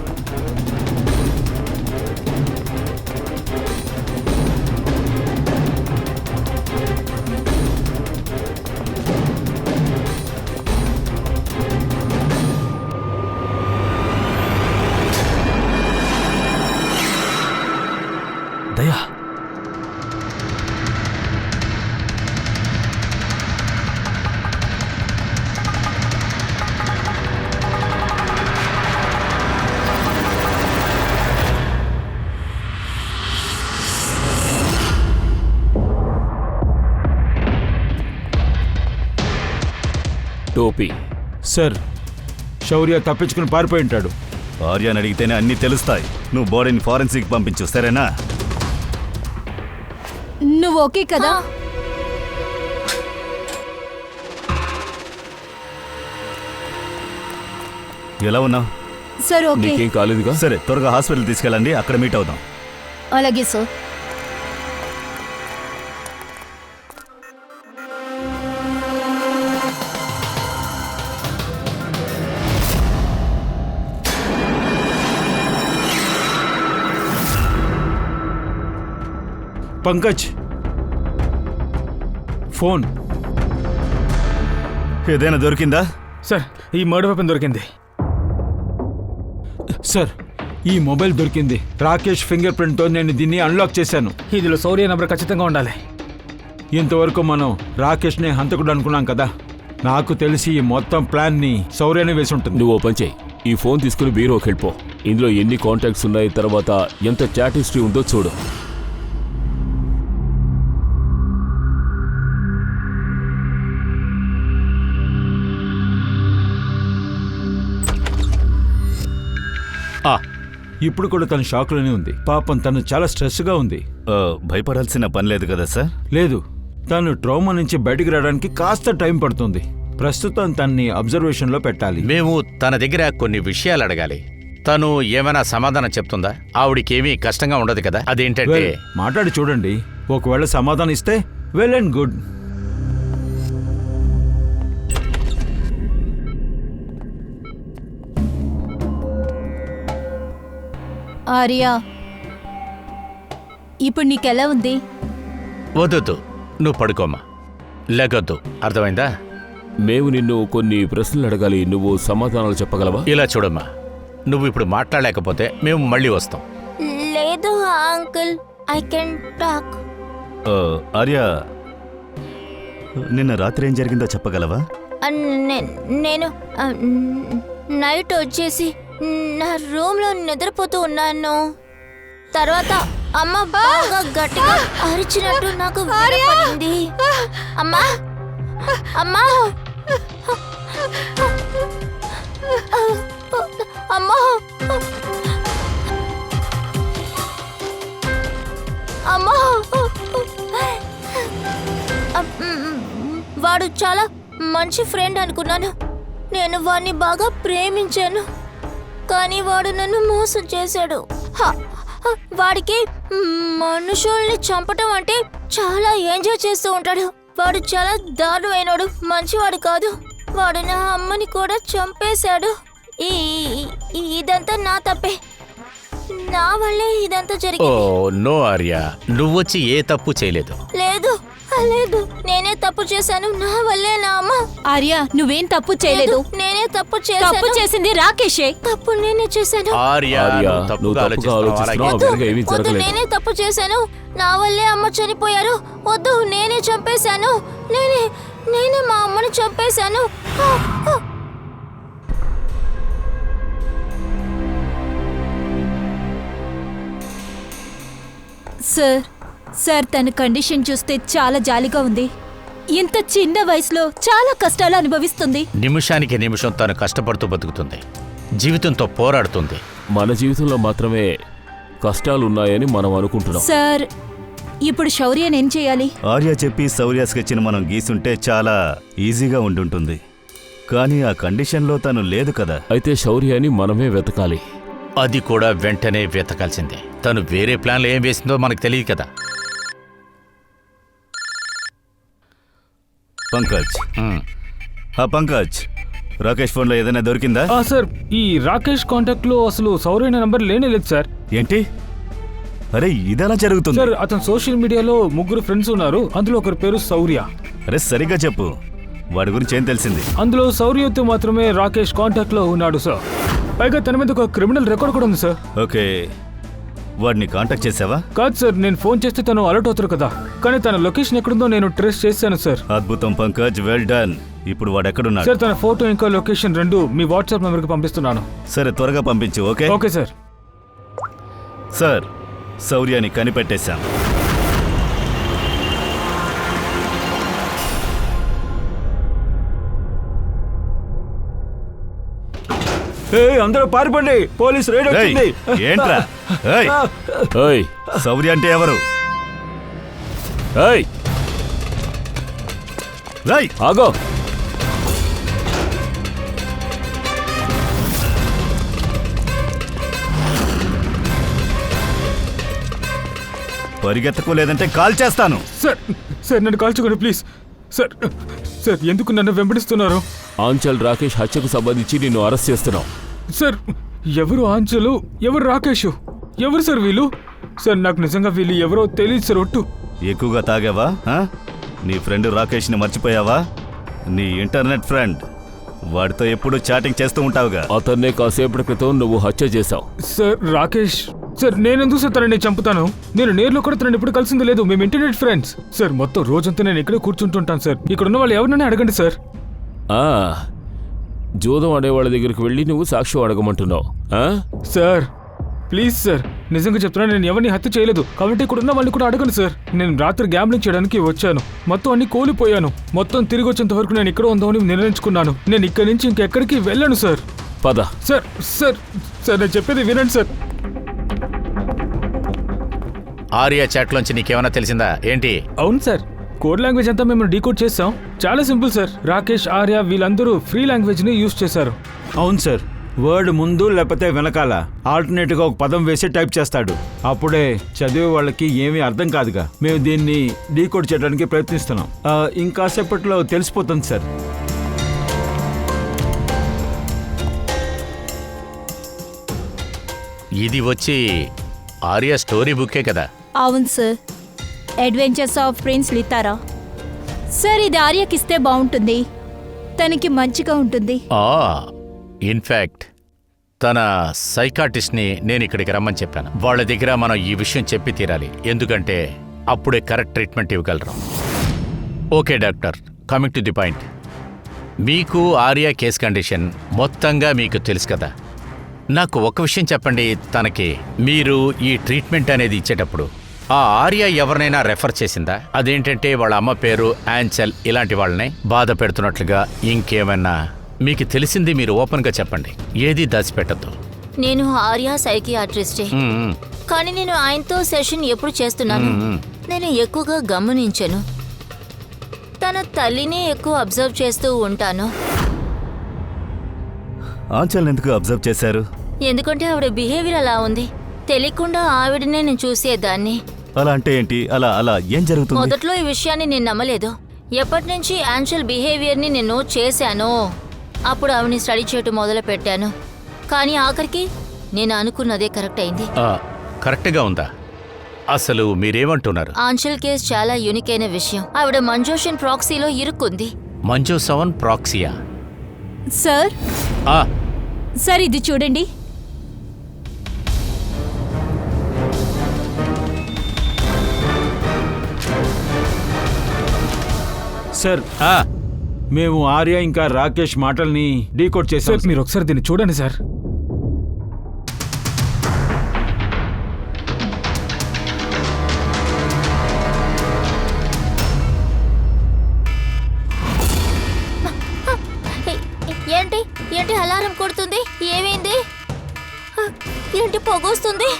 దయా, టోపీ. సార్ శౌర్య తప్పించుకుని పారిపోయి ఉంటాడు. ఆర్యాని అడిగితేనే అన్నీ తెలుస్తాయి. నువ్వు బాడీని ఫారెన్సిక్ పంపించు, సరేనా? నువ్వు ఓకే కదా? ఎలా ఉన్నావు? Sir okay. నీకేం కాలేదుగా? సరే త్వరగా హాస్పిటల్ తీసుకెళ్ళండి, అక్కడ మీట్ అవుదాం. అలాగే సార్. పంకజ్ ఫోన్. ఏదైనా దొరికిందా? సార్ ఈ మర్డర్ వెపన్ దొరికింది. సార్ ఈ మొబైల్ దొరికింది. రాకేష్ ఫింగర్ ప్రింట్తో నేను దీన్ని అన్లాక్ చేశాను. ఇందులో శౌర్య నంబర్ ఖచ్చితంగా ఉండాలి. ఇంతవరకు మనం రాకేష్నే హంతకుడు అనుకున్నాం కదా. నాకు తెలిసి ఈ మొత్తం ప్లాన్ని శౌర్యనే వేసి ఉంటుంది. నువ్వు ఓ పని చేయి, ఈ ఫోన్ తీసుకుని బీరోకి వెళ్ళిపో. ఇందులో ఎన్ని కాంటాక్ట్స్ ఉన్నాయి, తర్వాత ఎంత చాట్ హిస్టరీ ఉందో చూడు. ఇప్పుడు కూడా తన షాక్లోనే ఉంది. పాపం తను చాలా స్ట్రెస్గా ఉంది. భయపడాల్సిన పని లేదు కదా సార్. లేదు, తను ట్రామా నుంచి బయటికి రావడానికి కాస్త టైం పడుతుంది. ప్రస్తుతం తన్ని అబ్జర్వేషన్లో పెట్టాలి. మేము తన దగ్గర కొన్ని విషయాలు అడగాలి. తను ఏమైనా సమాధానం చెప్తుందా? ఆవిడికేమీ కష్టంగా ఉండదు కదా? అదేంటంటే Well, మాట్లాడి చూడండి. ఒకవేళ సమాధానం ఇస్తే వెల్ అండ్ గుడ్. ఆర్య, ఇప్పుడు నీకెలా ఉంది? వద్దు, నువ్వు పడుకోమ్మా, లేకొద్దు. అర్థమైందా? మేము నిన్ను కొన్ని ప్రశ్నలు అడగాలి, నువ్వు సమాధానాలు చెప్పగలవా? ఇలా చూడమ్మా, నువ్వు ఇప్పుడు మాట్లాడలేకపోతే మేము మళ్ళీ వస్తాం. లేదు uncle, I can talk. Arya, నిన్న రాత్రి ఏం జరిగిందో చెప్పగలవా? నేను నైట్ వచ్చేసి నా రూమ్లో నిద్రపోతూ ఉన్నాను. తర్వాత అమ్మ బాగా గట్టిగా అరిచినట్టు నాకు వినపడింది. అమ్మా అమ్మా అమ్మా అమ్మా వాడు చాలా మంచి ఫ్రెండ్ అనుకున్నాను. నేను వాడిని బాగా ప్రేమించాను, కానీ వాడు నన్ను మోసం చేశాడు. వాడికి మనుషుల్ని చంపటం అంటే చాలా ఎంజాయ్ చేస్తూ ఉంటాడు. వాడు చాలా దారుణమైనడు, మంచివాడు కాదు. వాడు నా అమ్మని కూడా చంపేశాడు. ఇదంతా నా తప్పే, నా వల్లే ఇదంతా ఓ జరిగింది. నో ఆర్య, నువ్వొచ్చి ఏ తప్పు చేయలేదు. లేదు లేదు, నేనే తప్పు చేశాను. నా వల్లే నా అమ్మ. ఆర్య, నువ్వేం తప్పు చేయలేదు. నేనే తప్పు తప్పు చేశాను. చేసింది రాకేషే. తప్పు నేనే చేశాను. ఆర్య, ఆర్య, నువ్వు నువ్వు తప్పుగా తప్పుగా ఆలోచిస్తున్నావు. ఆలోచిస్తున్నావు. అలాగే. వెనక ఏమీ వద్దు, జరగలేదు. నేనే తప్పు చేశాను. నా వల్లే అమ్మ చనిపోయారు. వద్దు, నేనే చంపేశాను. నేనే మా అమ్మని చంపేశాను. సార్ తన కండిషన్ చూస్తే చాలా జాలిగా ఉంది. ఇంత చిన్న వయసులో చాలా కష్టాలు అనుభవిస్తుంది. నిమిషానికి నిమిషం తను కష్టపడుతూ బతుకుతుంది, జీవితంతో పోరాడుతుంది. మన జీవితంలో మాత్రమే కష్టాలున్నాయని మనం అనుకుంటున్నాం. సార్, ఇప్పుడు శౌర్యని ఏం చేయాలి? ఆర్య చెప్పి శౌర్య స్కెచ్ని మనం గీసుంటే చాలా ఈజీగా ఉండుంటుంది. కానీ ఆ కండిషన్లో తను లేదు కదా. అయితే శౌర్యాన్ని మనమే వెతకాలి. అది కూడా వెంటనే వెతకాల్సిందే. తను వేరే ప్లాన్లు ఏం వేసిందో మనకు తెలియదు కదా. పంకజ్, ఉమ్. పంకజ్, రాకేష్ ఫోన్లో ఏదైనా దొరికిందా? సార్, ఈ రాకేష్ కాంటాక్ట్లో అసలు శౌర్య నెంబర్ లేనే లేదు సార్. ఏంటి? అరే, ఇదెలా జరుగుతుంది? సార్, అతను సోషల్ మీడియాలో 3 ఫ్రెండ్స్ ఉన్నారు. అందులో ఒకరి పేరు శౌర్య. అరే, సరిగ్గా చెప్పు, వాడి గురించి ఏం తెలిసింది? అందులో శౌర్యతో మాత్రమే రాకేష్ కాంటాక్ట్లో ఉన్నాడు సార్. పైగా తన మీద ఒక క్రిమినల్ రికార్డ్ కూడా ఉంది సార్. ఓకే, వాడిని కాంటాక్ట్ చేసావా? కాదు సార్, నేను ఫోన్ చేస్తే తను అలర్ట్ అవుతారు కదా, కానీ తన లొకేషన్ ఎక్కడుందో నేను ట్రేస్ చేశాను సార్. అద్భుతం పంకజ్, వెల్ డన్. ఇప్పుడు వాడు ఎక్కడున్నాడు? సార్, తన ఫోటో ఇంకా లొకేషన్ 2 మీ వాట్సాప్ నెంబర్కి పంపిస్తున్నాను. సరే, త్వరగా పంపించు. Okay okay sir. సార్, శౌర్యాన్ని కనిపెట్టేశాం. అందరూ పారిపోండి, పోలీస్ రైడ్ ఏయ్, వచ్చింది. ఏంట్రా? ఏయ్, ఏయ్ శౌర్య అంటే ఎవరు? ఏయ్ రేయ్, ఆగో. పరిగెత్తకు, లేదంటే కాల్ చేస్తాను. సార్ సార్, నన్ను కాల్చుకోండి ప్లీజ్. సార్ సార్, ఎందుకు నన్ను వెంబడిస్తున్నారు? ఆంచల్ రాకేష్ హత్యకు సంబంధించి నిన్ను అరెస్ట్ చేస్తున్నాం. సార్, ఎవరు ఆంచలు, ఎవరు రాకేష్, ఎవరు సార్ వీళ్ళు? సార్, నాకు నిజంగా వీళ్ళు ఎవరో తెలియదు సార్. ఒట్టు. ఎక్కువగా తాగావా? నీ ఫ్రెండ్ రాకేష్ని మర్చిపోయావా? నీ ఇంటర్నెట్ ఫ్రెండ్, వాడితో ఎప్పుడు చాటింగ్ చేస్తూ ఉంటావుగా. అతన్నే కాసేపటి క్రితం నువ్వు హత్య చేశావు. సార్, రాకేష్ సార్, నేనెందుకు సార్ తనని చంపుతాను? నేను నేర్లో కూడా తనని ఎప్పుడు కలిసింది లేదు. మేము ఇంటర్నెట్ ఫ్రెండ్స్ సార్. మొత్తం రోజంతా నేను ఇక్కడే కూర్చుంటుంటాను సార్. ఇక్కడ ఉన్న వాళ్ళు ఎవరినైనా అడగండి సార్. ఆ, జూదం ఆడేవాళ్ళ దగ్గరికి వెళ్ళి నువ్వు సాక్ష్యం అడగమంటున్నావు. ఆ? సార్ ప్లీజ్ సార్, నిజంగా చెప్తున్నా, నేను ఎవరిని హత్య చేయలేదు. కాబట్టి ఇక్కడ ఉన్న వాళ్ళని కూడా అడగను సార్. నేను రాత్రి గ్యాంబ్లింగ్ చేయడానికి వచ్చాను. మొత్తం అన్ని కోల్పోయాను. మొత్తం తిరిగి వచ్చేంత వరకు నేను ఇక్కడ ఉందామని నిర్ణయించుకున్నాను. నేను ఇక్కడి నుంచి ఇంకెక్కడికి వెళ్ళను సార్. పద. సార్ సార్ సార్ నేను చెప్పేది వినండి సార్. ఆర్యా చాట్లోంచి నీకేమైనా తెలిసిందా ఏంటి? అవును సార్, కోడ్ లాంగ్వేజ్ అంతా మేము డీకోడ్ చేస్తాం. చాలా సింపుల్ సార్. రాకేష్, ఆర్య వీళ్ళందరూ ఫ్రీ లాంగ్వేజ్ని యూజ్ చేశారు. అవును సార్, వర్డ్ ముందు లేకపోతే వెనకాల ఆల్టర్నేట్గా ఒక పదం వేసి టైప్ చేస్తాడు. అప్పుడే చదివే వాళ్ళకి ఏమీ అర్థం కాదుగా. మేము దీన్ని డీకోడ్ చేయడానికి ప్రయత్నిస్తున్నాం. ఇంకాసేపట్లో తెలిసిపోతుంది సార్. ఇది వచ్చి ఆర్యా స్టోరీ బుక్కే కదా? అవును sir, adventures of prince Litara. Sir ఇది ఆర్యకిస్తే బాగుంటుంది, తనకి మంచిగా ఉంటుంది. ఇన్ఫ్యాక్ట్ తన సైకాటిస్ట్ని నేను ఇక్కడికి రమ్మని చెప్పాను. వాళ్ళ దగ్గర మనం ఈ విషయం చెప్పి తీరాలి, ఎందుకంటే అప్పుడే కరెక్ట్ ట్రీట్మెంట్ ఇవ్వగలరు. Okay doctor, coming to the point. మీకు ఆర్యా కేస్ కండిషన్ మొత్తంగా మీకు తెలుసు కదా. నాకు ఒక విషయం చెప్పండి, తనకి మీరు ఈ ట్రీట్మెంట్ అనేది ఇచ్చేటప్పుడు ఆ ఆర్య ఎవరినైనా రెఫర్ చేసిందా? అదేంటంటే వాళ్ళ అమ్మ పేరు ఆంచెల్ ఇలాంటి వాళ్ళని బాధ పెడుతున్నట్లుగా ఇంకేమైనా మీకు తెలిసింది మీరు ఓపెన్గా చెప్పండి, ఏది దాచిపెట్టద్దు. నేను ఆర్య సైకియాట్రిస్టే, కానీ నేను ఆయనతో సెషన్ ఎప్పుడు చేస్తున్నాను, నేను ఎక్కువగా గమనించను. తన తల్లిని ఎక్కువ అబ్జర్వ్ చేస్తూ ఉంటాను. ఆంచల్ని ఎందుకు అబ్జర్వ్ చేశారు? ఎందుకంటే ఆవిడ బిహేవియర్ అలా ఉంది. తెలియకుండా ఆవిడనే నేను చూసేదాన్ని. అలా అంటే ఏంటి? అలా అలా ఏం జరుగుతుంది? మొదట్లో ఈ విషయాన్ని నేను నమ్మలేదు. ఎప్పటి నుంచి ఆంచెల్ బిహేవియర్ని నేను చేశానో అప్పుడు ఆవిడని స్టడీ చేయటం మొదలు పెట్టాను. కానీ ఆఖరికి నేను అనుకున్నదే కరెక్ట్ అయింది. కరెక్ట్గా ఉందా? అసలు మీరేమంటున్నారు? ఆంచెల్ కేస్ చాలా యూనిక్ అయిన విషయం. ఆవిడ మంజోషన్ ప్రాక్సీలో ఇరుక్కుంది. మంజు సవన్ ప్రాక్సియా? సార్ సార్ ఇది చూడండి. సార్ మేము ఆర్య ఇంకా రాకేష్ మాటల్ని డీకోడ్ చేసాం. సార్ మీరు ఒకసారి దీన్ని చూడండి సార్. ఏంటి ఏంటి అలారం కొడుతుంది? ఏమైంది? ఏంటి పొగొస్తుంది?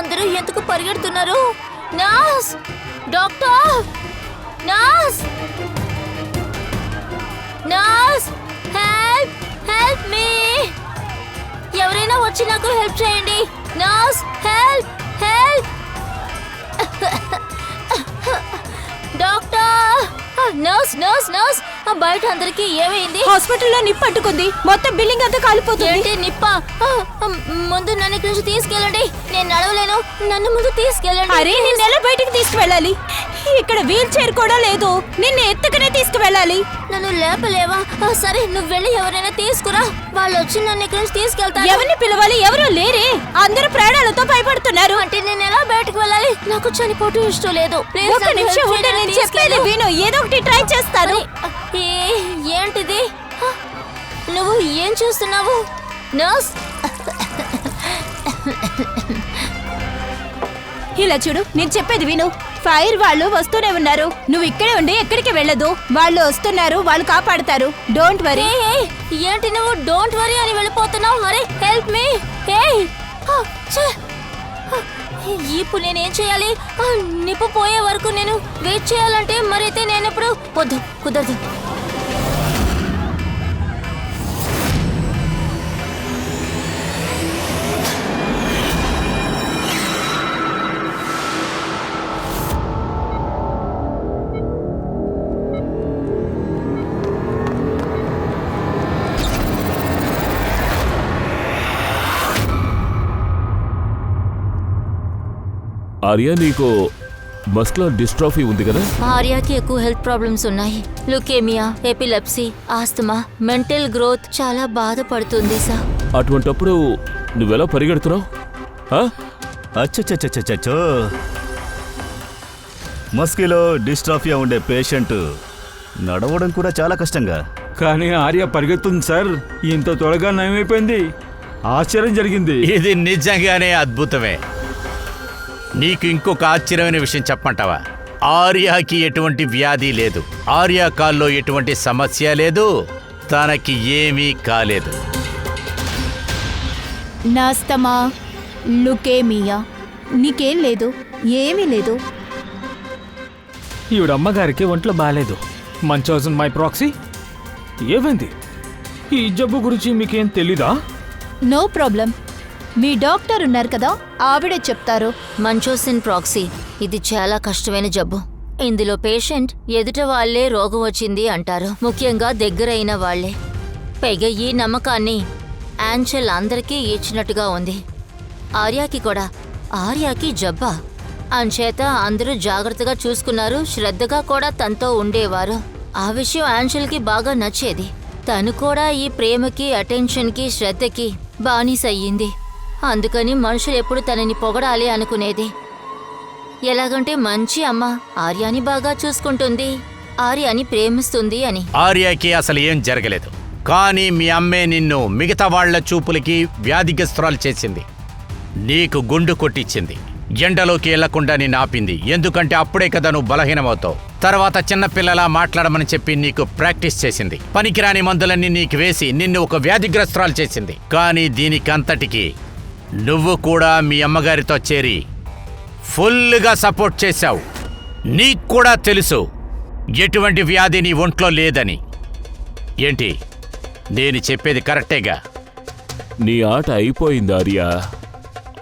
అందరూ ఎందుకు పరిగెడుతున్నారు? Nurse, doctor, nurse, nurse, help, help me. ఎవరైనా వచ్చి నాకు హెల్ప్ చేయండి. Nurse, help, help. Doctor, nurse, nurse, nurse, బయట అందరికి ఏమైంది? హాస్పిటల్లో నిప్పు పట్టుకుంది. మొత్తం బిల్డింగ్ అంతా కాలిపోతుంది. ఏంటి నిప్పా? ముందు నన్ను ఇక్కడి నుంచి తీసుకెళ్ళండి. నేను నడవలేను, నన్ను ముందు తీసుకెళ్ళండి. అరే నిన్ను ఎలా బయటికి తీసుకువెళ్ళాలి? ఇక్కడ వీల్ చైర్ కూడా లేదు. నిన్ను ఎత్తుకునే తీసుకువెళ్ళాలి. నన్ను లేపలేవా? సరే నువ్వు వెళ్ళి ఎవరైనా తీసుకురా. వాళ్ళు వచ్చి నన్ను ఇక్కడి నుంచి తీసుకెళ్తారు. ఎవరిని పిలవాలి? ఎవరు లేరే. అందరూ ప్రాణాలతో భయపడుతున్నారు. అంటే నేను ఎలా బయటకు వెళ్ళాలి? నాకు చనిపోవటం ఇష్టం లేదు. ఒక నిమిషం ఉంటే నేను చెప్పేది విను. ఏదో ఒకటి ట్రై చేస్తాను. ఏంటిది? నువ్వు ఏం చూస్తున్నావు? నర్స్, ఇలా చూడు, నేను చెప్పేది విను. ఫైర్ వాళ్ళు వస్తూనే ఉన్నారు. నువ్వు ఇక్కడే ఉండి ఎక్కడికి వెళ్ళదు. వాళ్ళు వస్తున్నారు, వాళ్ళు కాపాడుతారు. Don't worry. ఏంటి నువ్వు డోంట్ వరీ అని వెళ్ళిపోతున్నావు? అరే హెల్ప్ మీ. ఇప్పుడు నేనేం చేయాలి? నిప్పు పోయే వరకు నేను వెయిట్ చేయాలంటే మరైతే నేను ఇప్పుడు వద్దు, కుదరదు. ఆర్య, నీకు మస్కులర్ డిస్ట్రోఫీ ఉంది కదా? ఆర్యాకి ఎక్కువ హెల్త్ ప్రాబ్లమ్స్ ఉన్నాయి. Leukaemia, epilepsy, asthma, mental growth. చాలా బాధపడుతుంది సార్. అటువంటప్పుడు నువ్వెలా పరిగెడుతున్నావు? అచ్చచ్చచ్చచ్చచ్చో, మస్కిలో డిస్ట్రాఫియా ఉండే పేషెంట్ నడవడం కూడా చాలా కష్టంగా. కానీ ఆర్య పరిగెత్తుంది సార్. ఇంత త్వరగా నయమైపోయింది. ఆశ్చర్యం జరిగింది. ఇది నిజంగానే అద్భుతమే. నీకు ఇంకొక ఆశ్చర్యమైన విషయం చెప్పమంటావా? ఆర్యాకి ఎటువంటి వ్యాధి లేదు, ఆర్య కాల్లో ఎటువంటి సమస్య లేదు, తనకి ఏమీ కాలేదు. నాస్తమా, లుకేమియా, నీకేం లేదు, ఏమీ లేదు. ఈవిడ అమ్మగారికి ఒంట్లో బాగాలేదు. మంచోజన్ మై ప్రాక్సీ. ఏమైంది? ఈ జబ్బు గురించి మీకేం తెలీదా? నో ప్రాబ్లం, మీ డాక్టర్ ఉన్నారు కదా, ఆవిడే చెప్తారు. మంచోసిన్ ప్రాక్సీ ఇది చాలా కష్టమైన జబ్బు. ఇందులో పేషెంట్ ఎదుట వాళ్లే రోగం వచ్చింది అంటారు, ముఖ్యంగా దగ్గరైన వాళ్లే. పైగా ఈ నమ్మకాన్ని యాంచెల్ అందరికీ ఇచ్చినట్టుగా ఉంది. ఆర్యాకి కూడా. ఆర్యాకి జబ్బా? అంచేత అందరూ జాగ్రత్తగా చూసుకున్నారు, శ్రద్ధగా కూడా తనతో ఉండేవారు. ఆ విషయం యాంచెల్కి బాగా నచ్చేది. తను కూడా ఈ ప్రేమకి, అటెన్షన్కి, శ్రద్ధకి బానిసయ్యింది. అందుకని మనుషులు ఎప్పుడు తనని పొగడాలి అనుకునేది. ఎలాగంటే మంచి అమ్మ, ఆర్యాని బాగా చూసుకుంటుంది, ఆర్యాని ప్రేమిస్తుంది అని. ఆర్యాకి అసలు ఏం జరగలేదు, కానీ మీ అమ్మే నిన్ను మిగతా వాళ్ల చూపులకి వ్యాధిగ్రస్తురాలు చేసింది. నీకు గుండు కొట్టించింది, ఎండలోకి వెళ్లకుండా నిన్ను ఆపింది. ఎందుకంటే అప్పుడే కదా నువ్వు బలహీనమవుతావు. తర్వాత చిన్నపిల్లలా మాట్లాడమని చెప్పి నీకు ప్రాక్టీస్ చేసింది. పనికిరాని మందులన్నీ నీకు వేసి నిన్ను ఒక వ్యాధిగ్రస్తురాలు చేసింది. కానీ దీనికంతటికి నువ్వు కూడా మీ అమ్మగారితో చేరి ఫుల్గా సపోర్ట్ చేశావు. నీకు కూడా తెలుసు ఎటువంటి వ్యాధి నీ ఒంట్లో లేదని. ఏంటి, నేను చెప్పేది కరెక్టేగా? నీ ఆట అయిపోయింది ఆర్యా.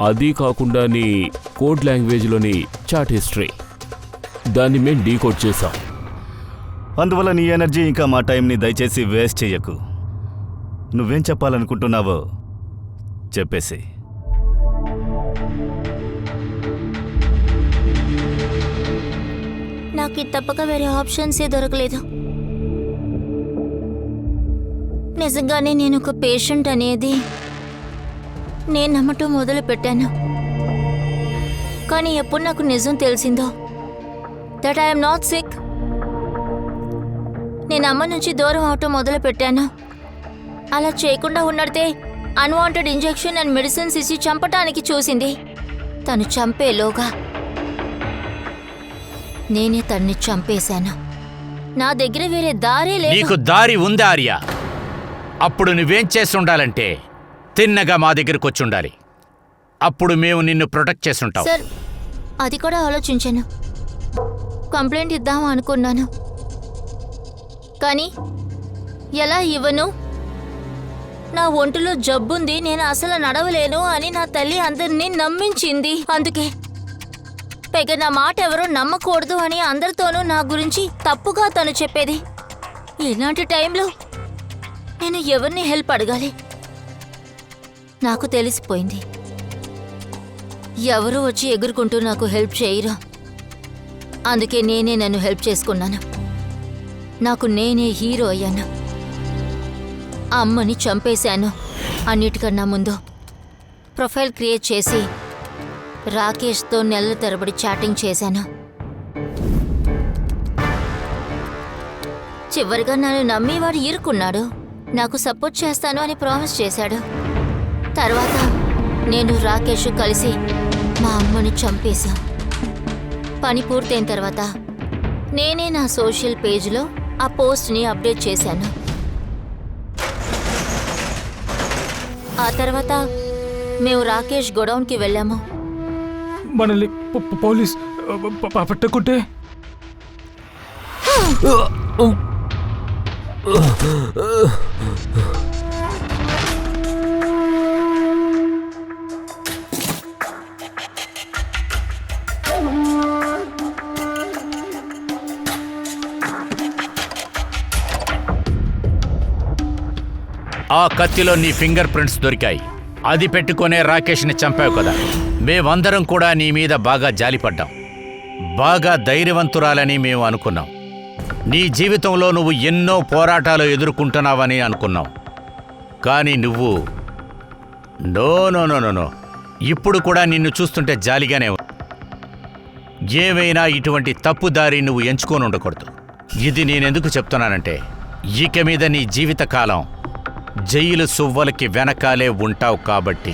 అది కాకుండా నీ కోడ్ లాంగ్వేజ్లోని చాట్ హిస్టరీ, దాన్ని మేము డీకోడ్ చేసాం. అందువల్ల నీ ఎనర్జీ ఇంకా మా టైంని దయచేసి వేస్ట్ చెయ్యకు. నువ్వేం చెప్పాలనుకుంటున్నావో చెప్పేసి. నాకు ఇది తప్పక వేరే ఆప్షన్సే దొరకలేదు. నిజంగానే నేను ఒక పేషెంట్ అనేది నేను నమ్మటం మొదలు పెట్టాను. కానీ ఎప్పుడు నాకు నిజం తెలిసిందో దట్ ఐఎమ్ నాట్ సిక్, నేను అమ్మ నుంచి దూరం అవటం మొదలు పెట్టాను. అలా చేయకుండా ఉన్నడితే అన్వాంటెడ్ ఇంజెక్షన్ అండ్ మెడిసిన్స్ ఇచ్చి చంపటానికి చూసింది. తను చంపేలోగా నేనే తన్ని చంపేశాను. నా దగ్గర వేరే దారే లేదు. నీకు దారి ఉందా ఆర్య? అప్పుడు నువ్వేం చేస్తుండాలంటే తిన్నగా మా దగ్గరకు వచ్చి ఉండాలి. అప్పుడు మేము నిన్ను ప్రొటెక్ట్ చేస్తుంటాం. సార్, అది కూడా ఆలోచించాను. కంప్లైంట్ ఇద్దాం అనుకున్నాను, కానీ ఎలా ఇవ్వను? నా ఒంటిలో జబ్బుంది, నేను అసలు నడవలేను అని నా తల్లి అందరినీ నమ్మించింది. అందుకే పైగా నా మాట ఎవరో నమ్మకూడదు అని అందరితోనూ నా గురించి తప్పుగా తను చెప్పేది. ఇలాంటి టైంలో నేను ఎవరిని హెల్ప్ అడగాలి? నాకు తెలిసిపోయింది, ఎవరు వచ్చి ఎగురుకుంటూ నాకు హెల్ప్ చేయరు. అందుకే నేనే నన్ను హెల్ప్ చేసుకున్నాను. నాకు నేనే హీరో అయ్యాను. అమ్మని చంపేశాను. అన్నిటికన్నా ముందు ప్రొఫైల్ క్రియేట్ చేసి రాకేష్తో నెలల తరబడి చాటింగ్ చేశాను. చివరిగా నన్ను నమ్మి వాడు ఇరుక్కున్నాడు. నాకు సపోర్ట్ చేస్తాను అని ప్రామిస్ చేశాడు. తర్వాత నేను రాకేష్ కలిసి మా అమ్మని చంపేశాం. పని పూర్తయిన తర్వాత నేనే నా సోషల్ పేజ్లో ఆ పోస్ట్ని అప్డేట్ చేశాను. ఆ తర్వాత మేము రాకేష్ గొడౌన్కి వెళ్ళాము. మనల్ని పోలీస్ పట్టుకుంటే ఆ కత్తిలో నీ ఫింగర్ ప్రింట్స్ దొరికాయి. అది పెట్టుకునే రాకేష్ని చంపావు కదా. మేమందరం కూడా నీ మీద బాగా జాలిపడ్డాం. బాగా ధైర్యవంతురాలని మేము అనుకున్నాం. నీ జీవితంలో నువ్వు ఎన్నో పోరాటాలు ఎదుర్కొంటున్నావని అనుకున్నాం. కానీ నువ్వు no no no no no ఇప్పుడు కూడా నిన్ను చూస్తుంటే జాలిగానే ఉంది. ఏమైనా ఇటువంటి తప్పుదారి నువ్వు ఎంచుకొని ఉండకూడదు. ఇది నేనెందుకు చెప్తున్నానంటే ఇక మీద నీ జీవితకాలం జైలు సువ్వలకి వెనకాలే ఉంటావు కాబట్టి